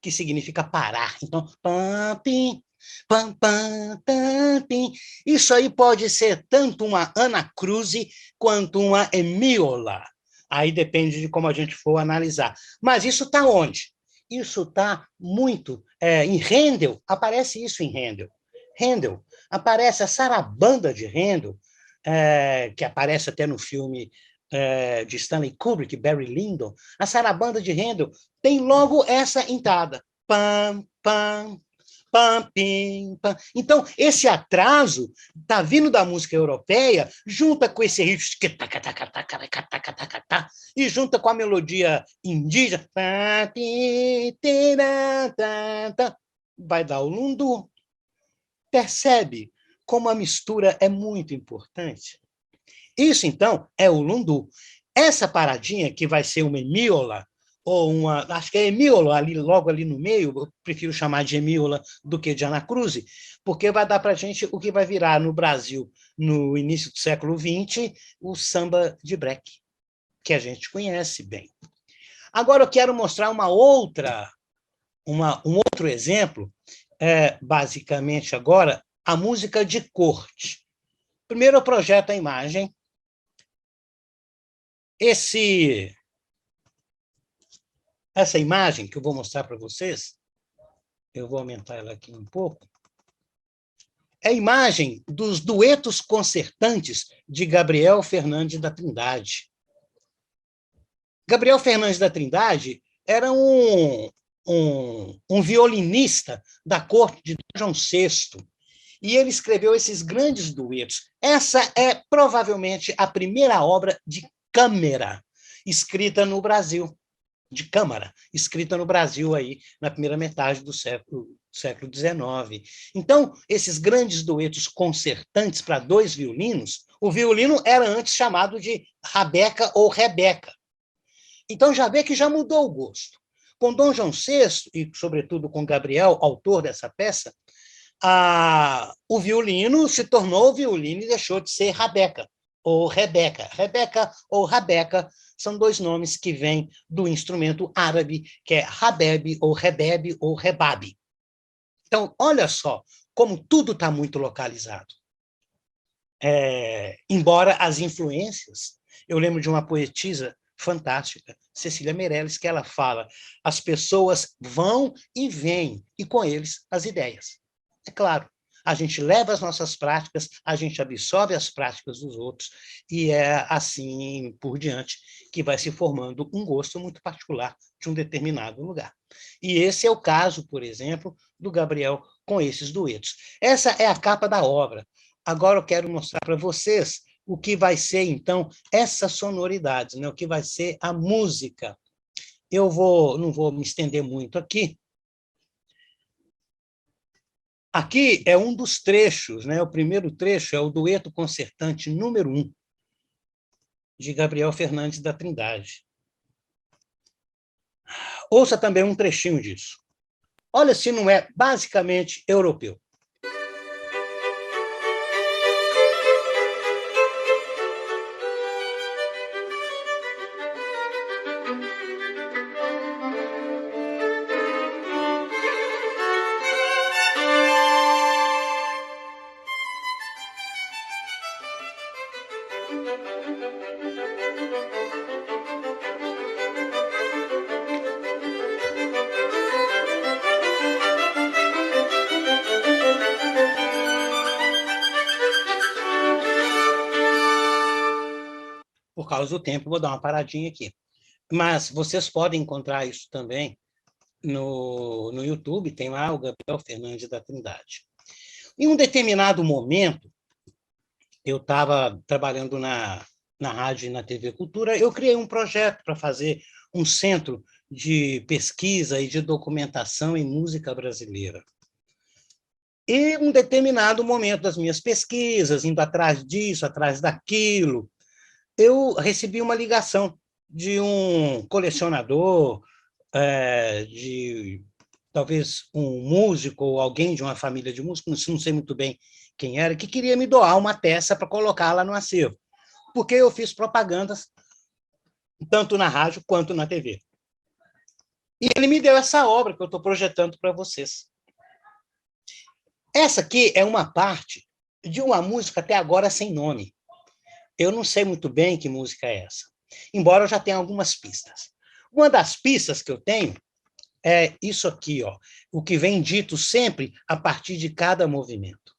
que significa parar. Então, pam, pim, pam, pam, tam, pim. Isso aí pode ser tanto uma Ana Cruz quanto uma Emiola. Aí depende de como a gente for analisar. Mas isso está onde? Isso está muito... em Handel, aparece isso em Handel. Handel, aparece a sarabanda de Handel, que aparece até no filme de Stanley Kubrick, Barry Lyndon. A sarabanda de Handel tem logo essa entrada. Pam, pam, pam, pim, pam. Então, esse atraso está vindo da música europeia, junta com esse ritmo e junta com a melodia indígena, vai dar o lundu. Percebe como a mistura é muito importante? Isso, então, é o lundu. Essa paradinha, que vai ser uma emiola, ou uma... acho que é emiola, ali, logo ali no meio, eu prefiro chamar de emiola do que de Ana Cruz, porque vai dar para a gente o que vai virar no Brasil, no início do século XX, o samba de break, que a gente conhece bem. Agora eu quero mostrar um outro exemplo, basicamente agora, a música de corte. Primeiro eu projeto a imagem. Essa imagem que eu vou mostrar para vocês, eu vou aumentar ela aqui um pouco, é a imagem dos duetos concertantes de Gabriel Fernandes da Trindade. Gabriel Fernandes da Trindade era um violinista da corte de Dom João VI, e ele escreveu esses grandes duetos. Essa é provavelmente a primeira obra de câmara escrita no Brasil, de câmara, escrita no Brasil aí na primeira metade do século XIX. Então, esses grandes duetos concertantes para dois violinos, o violino era antes chamado de rabeca ou rebeca. Então, já vê que já mudou o gosto. Com Dom João VI, e sobretudo com Gabriel, autor dessa peça, o violino se tornou violino e deixou de ser rabeca ou rebeca. Rebeca ou rabeca são dois nomes que vêm do instrumento árabe, que é rabeb ou rebab. Então, olha só como tudo está muito localizado. Embora as influências... Eu lembro de uma poetisa fantástica, Cecília Meirelles, que ela fala: as pessoas vão e vêm, e com eles as ideias. É claro, a gente leva as nossas práticas, a gente absorve as práticas dos outros, e é assim por diante que vai se formando um gosto muito particular de um determinado lugar. E esse é o caso, por exemplo, do Gabriel com esses duetos. Essa é a capa da obra. Agora eu quero mostrar para vocês o que vai ser, então, essas sonoridades, né? O que vai ser a música. Eu não vou me estender muito aqui. Aqui é um dos trechos, né? O primeiro trecho é o dueto concertante número 1, de Gabriel Fernandes da Trindade. Ouça também um trechinho disso. Olha se não é basicamente europeu. Por causa do tempo, vou dar uma paradinha aqui. Mas vocês podem encontrar isso também no YouTube, tem lá o Gabriel Fernandes da Trindade. Em um determinado momento, eu estava trabalhando na rádio e na TV Cultura, eu criei um projeto para fazer um centro de pesquisa e de documentação em música brasileira. E, em um determinado momento das minhas pesquisas, indo atrás disso, atrás daquilo, eu recebi uma ligação de um colecionador, de talvez um músico ou alguém de uma família de músicos, não sei muito bem quem era, que queria me doar uma peça para colocá-la no acervo, porque eu fiz propagandas tanto na rádio quanto na TV. E ele me deu essa obra que eu estou projetando para vocês. Essa aqui é uma parte de uma música até agora sem nome. Eu não sei muito bem que música é essa, embora eu já tenha algumas pistas. Uma das pistas que eu tenho é isso aqui, ó, o que vem dito sempre a partir de cada movimento.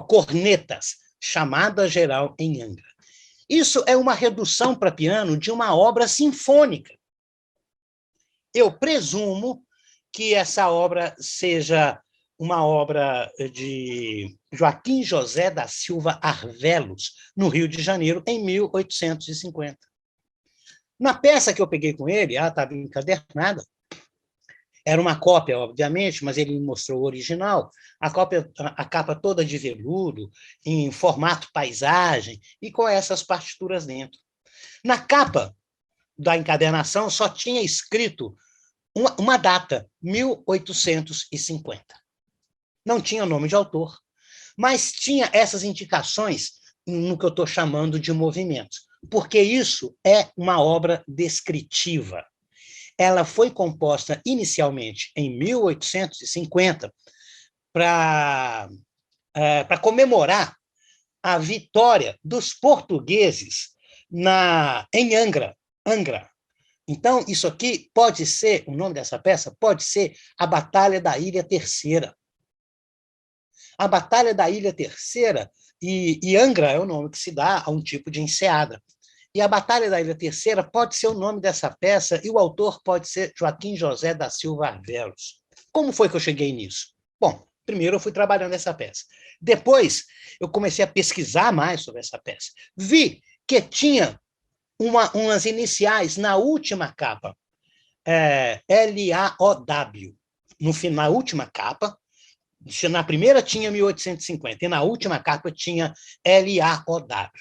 Cornetas, chamada geral em Angra. Isso é uma redução para piano de uma obra sinfônica. Eu presumo que essa obra seja uma obra de Joaquim José da Silva Arvelos, no Rio de Janeiro, em 1850. Na peça que eu peguei com ele, ela estava encadernada, era uma cópia, obviamente, mas ele me mostrou o original, a capa toda de veludo, em formato paisagem, e com essas partituras dentro. Na capa da encadernação só tinha escrito uma data, 1850. Não tinha nome de autor, mas tinha essas indicações no que eu estou chamando de movimentos, porque isso é uma obra descritiva. Ela foi composta inicialmente em 1850 para comemorar a vitória dos portugueses em Angra. Então, isso aqui pode ser, o nome dessa peça pode ser a Batalha da Ilha Terceira. A Batalha da Ilha Terceira, e Angra é o nome que se dá a um tipo de enseada. E a Batalha da Ilha Terceira pode ser o nome dessa peça, e o autor pode ser Joaquim José da Silva Arvelos. Como foi que eu cheguei nisso? Bom, primeiro eu fui trabalhando essa peça. Depois, eu comecei a pesquisar mais sobre essa peça. Vi que tinha umas iniciais na última capa, L-A-O-W. Na última capa, na primeira tinha 1850, e na última capa tinha L-A-O-W.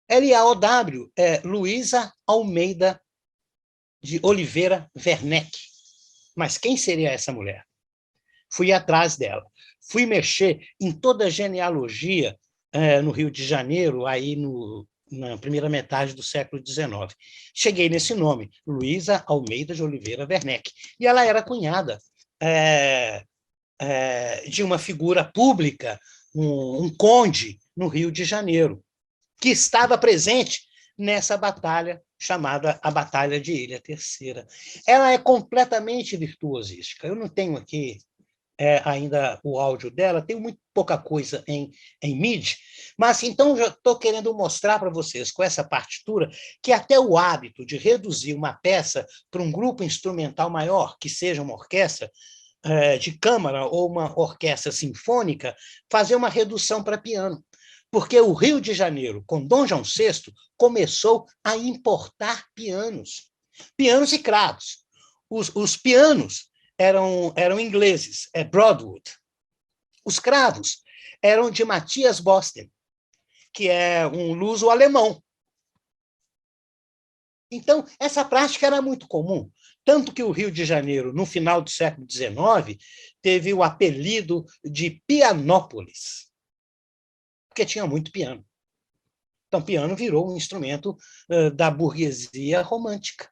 L-A-O-W é Luísa Almeida de Oliveira Werneck. Mas quem seria essa mulher? Fui atrás dela. Fui mexer em toda a genealogia no Rio de Janeiro, aí na primeira metade do século XIX. Cheguei nesse nome, Luísa Almeida de Oliveira Werneck. E ela era cunhada de uma figura pública, um conde no Rio de Janeiro, que estava presente nessa batalha chamada a Batalha de Ilha Terceira. Ela é completamente virtuosística. Eu não tenho aqui ainda o áudio dela, tenho muito pouca coisa em MIDI, mas então já estou querendo mostrar para vocês, com essa partitura, que até o hábito de reduzir uma peça para um grupo instrumental maior, que seja uma orquestra de câmara ou uma orquestra sinfônica, fazer uma redução para piano. Porque o Rio de Janeiro, com Dom João VI, começou a importar pianos e cravos. Os pianos eram ingleses, Broadwood. Os cravos eram de Matthias Boston, que é um luso alemão. Então, essa prática era muito comum, tanto que o Rio de Janeiro, no final do século XIX, teve o apelido de Pianópolis, porque tinha muito piano. Então, piano virou um instrumento da burguesia romântica.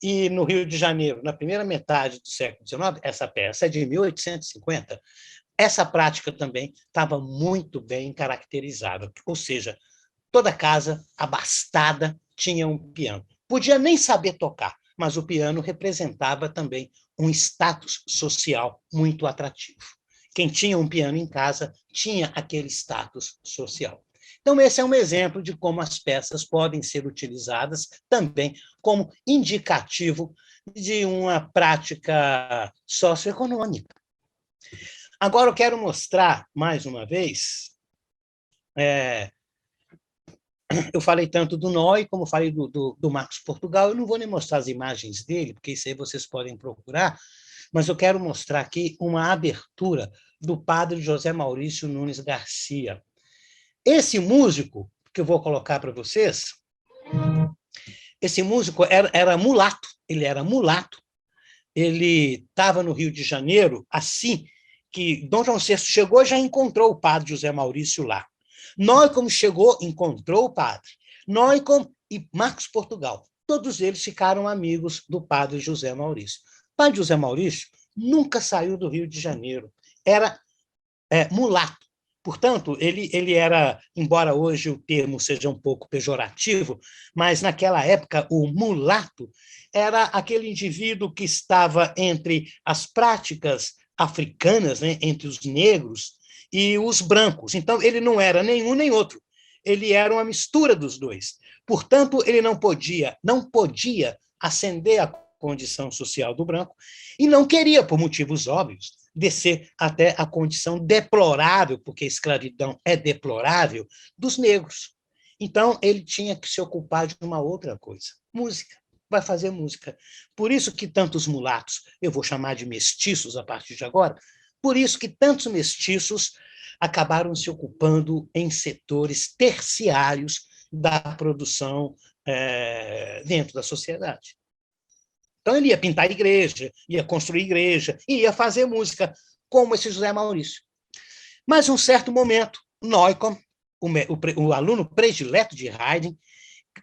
E no Rio de Janeiro, na primeira metade do século XIX, essa peça é de 1850, essa prática também estava muito bem caracterizada, ou seja, toda casa abastada tinha um piano. Podia nem saber tocar, mas o piano representava também um status social muito atrativo. Quem tinha um piano em casa tinha aquele status social. Então, esse é um exemplo de como as peças podem ser utilizadas também como indicativo de uma prática socioeconômica. Agora, eu quero mostrar, mais uma vez, eu falei tanto do Noy, como falei do Marcos Portugal, eu não vou nem mostrar as imagens dele, porque isso aí vocês podem procurar, mas eu quero mostrar aqui uma abertura do padre José Maurício Nunes Garcia. Esse músico, que eu vou colocar para vocês, esse músico era mulato, ele era mulato, ele estava no Rio de Janeiro, assim que Dom João VI chegou, já encontrou o padre José Maurício lá. Neukomm chegou, encontrou o padre. Neukomm e Marcos Portugal, todos eles ficaram amigos do padre José Maurício. O padre José Maurício nunca saiu do Rio de Janeiro, era mulato. Portanto, ele era, embora hoje o termo seja um pouco pejorativo, mas naquela época o mulato era aquele indivíduo que estava entre as práticas africanas, né, entre os negros e os brancos. Então, ele não era nenhum nem outro. Ele era uma mistura dos dois. Portanto, ele não podia ascender à condição social do branco e não queria, por motivos óbvios, descer até a condição deplorável, porque a escravidão é deplorável, dos negros. Então, ele tinha que se ocupar de uma outra coisa, música. Vai fazer música. Por isso que tantos mulatos, eu vou chamar de mestiços a partir de agora, por isso que tantos mestiços acabaram se ocupando em setores terciários da produção dentro da sociedade. Então, ele ia pintar igreja, ia construir igreja, ia fazer música, como esse José Maurício. Mas, em um certo momento, Neukomm, o aluno predileto de Haydn,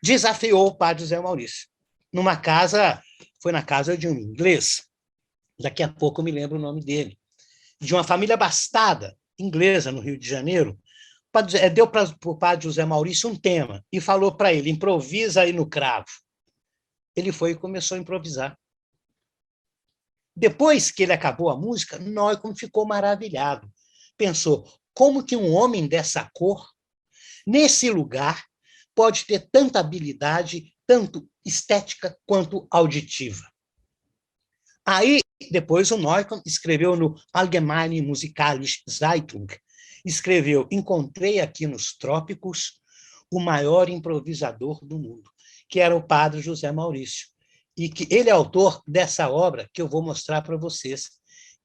desafiou o padre José Maurício. Foi na casa de um inglês, daqui a pouco eu me lembro o nome dele, de uma família abastada, inglesa, no Rio de Janeiro. Deu para o padre José Maurício um tema e falou para ele: improvisa aí no cravo. Ele foi e começou a improvisar. Depois que ele acabou a música, Neukomm ficou maravilhado. Pensou, como que um homem dessa cor, nesse lugar, pode ter tanta habilidade, tanto estética quanto auditiva? Aí, depois, o Neukomm escreveu no Allgemeine Musikalische Zeitung, escreveu: encontrei aqui nos trópicos o maior improvisador do mundo, que era o padre José Maurício, e que ele é autor dessa obra que eu vou mostrar para vocês,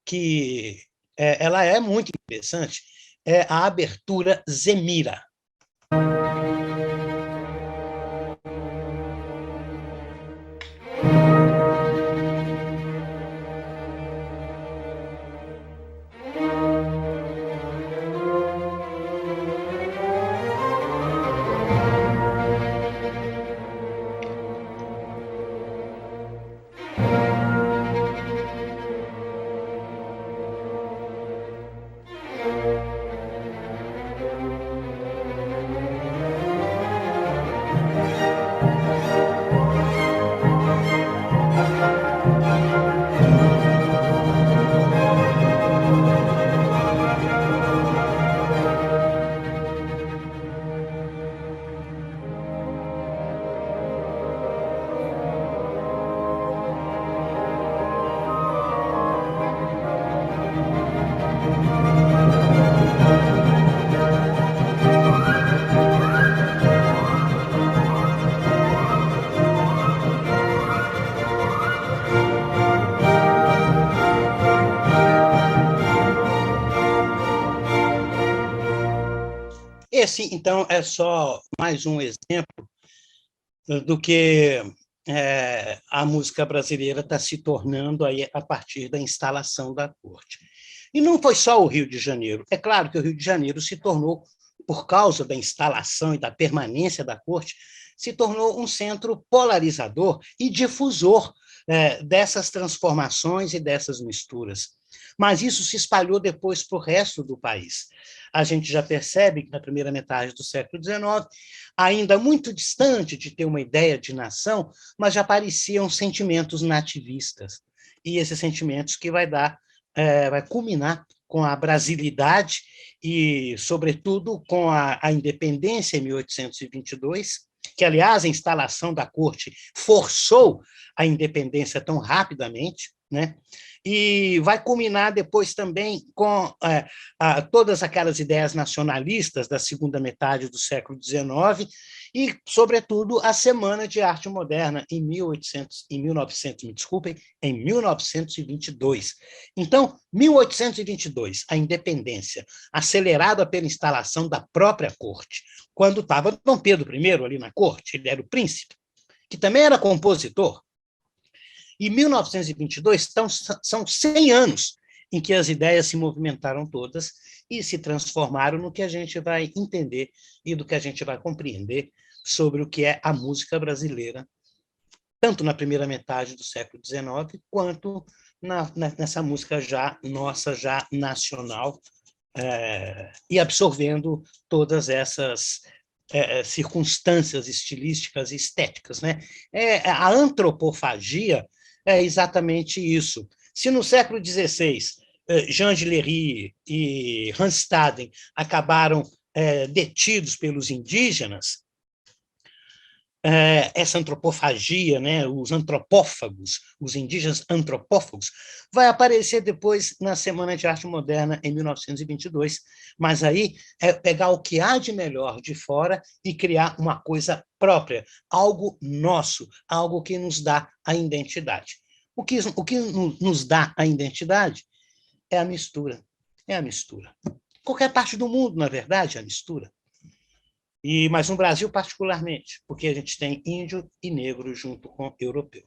que ela é muito interessante, é a abertura Zemira. Esse, então, é só mais um exemplo do que a música brasileira está se tornando aí a partir da instalação da corte. E não foi só o Rio de Janeiro. É claro que o Rio de Janeiro se tornou, por causa da instalação e da permanência da corte, se tornou um centro polarizador e difusor dessas transformações e dessas misturas. Mas isso se espalhou depois para o resto do país. A gente já percebe que, na primeira metade do século XIX, ainda muito distante de ter uma ideia de nação, mas já apareciam sentimentos nativistas. E esses sentimentos que vai culminar com a brasilidade e, sobretudo, com a independência em 1822, que, aliás, a instalação da corte forçou a independência tão rapidamente, né? E vai culminar depois também com todas aquelas ideias nacionalistas da segunda metade do século XIX e, sobretudo, a Semana de Arte Moderna, em 1922. Então, 1822, a independência, acelerada pela instalação da própria corte, quando estava Dom Pedro I ali na corte, ele era o príncipe, que também era compositor. E 1922 são 100 anos em que as ideias se movimentaram todas e se transformaram no que a gente vai entender e do que a gente vai compreender sobre o que é a música brasileira, tanto na primeira metade do século XIX, quanto nessa música já nossa, já nacional, e absorvendo todas essas circunstâncias estilísticas e estéticas, né? A antropofagia é exatamente isso. Se no século XVI, Jean Gillery e Hans Staden acabaram detidos pelos indígenas, essa antropofagia, né, os antropófagos, os indígenas antropófagos, vai aparecer depois na Semana de Arte Moderna, em 1922, mas aí é pegar o que há de melhor de fora e criar uma coisa própria, algo nosso, algo que nos dá a identidade. O que nos dá a identidade é a mistura, é a mistura. Qualquer parte do mundo, na verdade, é a mistura. Mas no Brasil, particularmente, porque a gente tem índio e negro junto com europeu.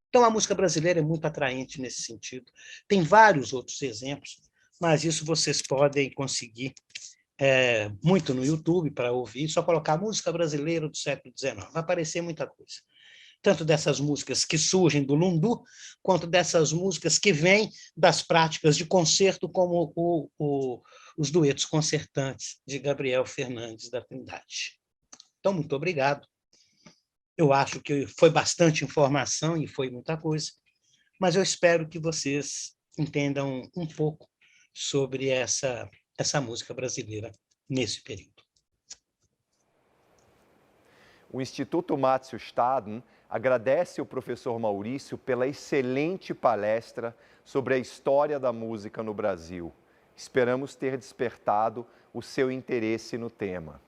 Então, a música brasileira é muito atraente nesse sentido. Tem vários outros exemplos, mas isso vocês podem conseguir muito no YouTube para ouvir, só colocar música brasileira do século XIX. Vai aparecer muita coisa. Tanto dessas músicas que surgem do lundu, quanto dessas músicas que vêm das práticas de concerto, como os duetos concertantes de Gabriel Fernandes da Trindade. Então, muito obrigado. Eu acho que foi bastante informação e foi muita coisa, mas eu espero que vocês entendam um pouco sobre essa música brasileira nesse período. O Instituto Márcio Staden agradece ao professor Maurício pela excelente palestra sobre a história da música no Brasil. Esperamos ter despertado o seu interesse no tema.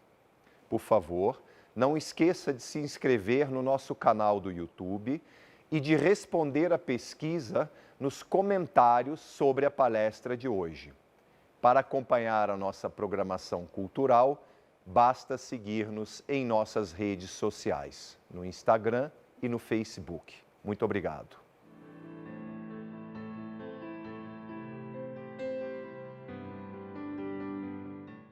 Por favor, não esqueça de se inscrever no nosso canal do YouTube e de responder à pesquisa nos comentários sobre a palestra de hoje. Para acompanhar a nossa programação cultural, basta seguir-nos em nossas redes sociais, no Instagram e no Facebook. Muito obrigado.